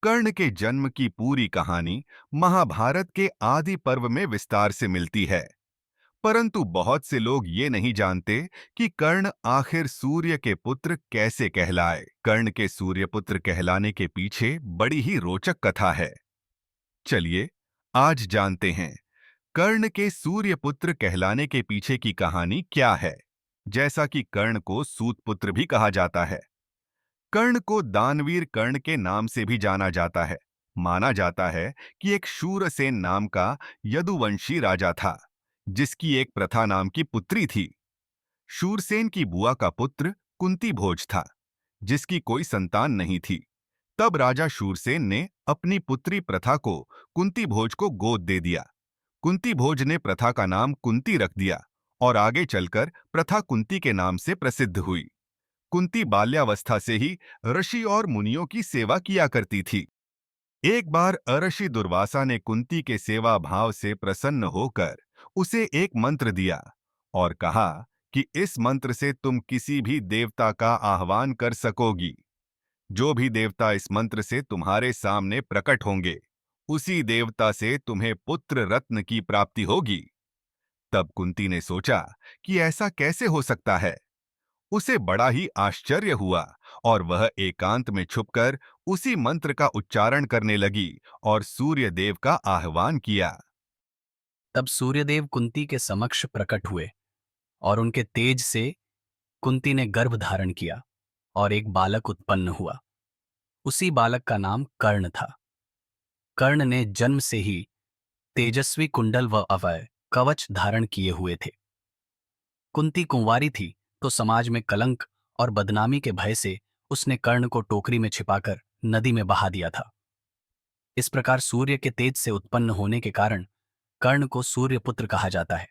कर्ण के जन्म की पूरी कहानी महाभारत के आदि पर्व में विस्तार से मिलती है। परंतु बहुत से लोग ये नहीं जानते कि कर्ण आखिर सूर्य के पुत्र कैसे कहलाए। कर्ण के सूर्य पुत्र कहलाने के पीछे बड़ी ही रोचक कथा है। चलिए आज जानते हैं कर्ण के सूर्य पुत्र कहलाने के पीछे की कहानी क्या है। जैसा कि कर्ण को सूत पुत्र भी कहा जाता है, कर्ण को दानवीर कर्ण के नाम से भी जाना जाता है। माना जाता है कि एक शूरसेन नाम का यदुवंशी राजा था, जिसकी एक प्रथा नाम की पुत्री थी। शूरसेन की बुआ का पुत्र कुंती भोज था, जिसकी कोई संतान नहीं थी। तब राजा शूरसेन ने अपनी पुत्री प्रथा को कुंती भोज को गोद दे दिया। कुंती भोज ने प्रथा का नाम कुंती रख दिया और आगे चलकर प्रथा कुंती के नाम से प्रसिद्ध हुई। कुंती बाल्यावस्था से ही ऋषि और मुनियों की सेवा किया करती थी। एक बार अऋषि दुर्वासा ने कुंती के सेवा भाव से प्रसन्न होकर उसे एक मंत्र दिया और कहा कि इस मंत्र से तुम किसी भी देवता का आह्वान कर सकोगी। जो भी देवता इस मंत्र से तुम्हारे सामने प्रकट होंगे, उसी देवता से तुम्हें पुत्र रत्न की प्राप्ति होगी। तब कुंती ने सोचा कि ऐसा कैसे हो सकता है। उसे बड़ा ही आश्चर्य हुआ और वह एकांत में छुपकर उसी मंत्र का उच्चारण करने लगी और सूर्य देव का आह्वान किया। तब सूर्यदेव कुंती के समक्ष प्रकट हुए और उनके तेज से कुंती ने गर्भ धारण किया और एक बालक उत्पन्न हुआ। उसी बालक का नाम कर्ण था। कर्ण ने जन्म से ही तेजस्वी कुंडल व अभय कवच धारण किए हुए थे। कुंती कुंवारी थी तो समाज में कलंक और बदनामी के भय से उसने कर्ण को टोकरी में छिपाकर नदी में बहा दिया था। इस प्रकार सूर्य के तेज से उत्पन्न होने के कारण कर्ण को सूर्यपुत्र कहा जाता है।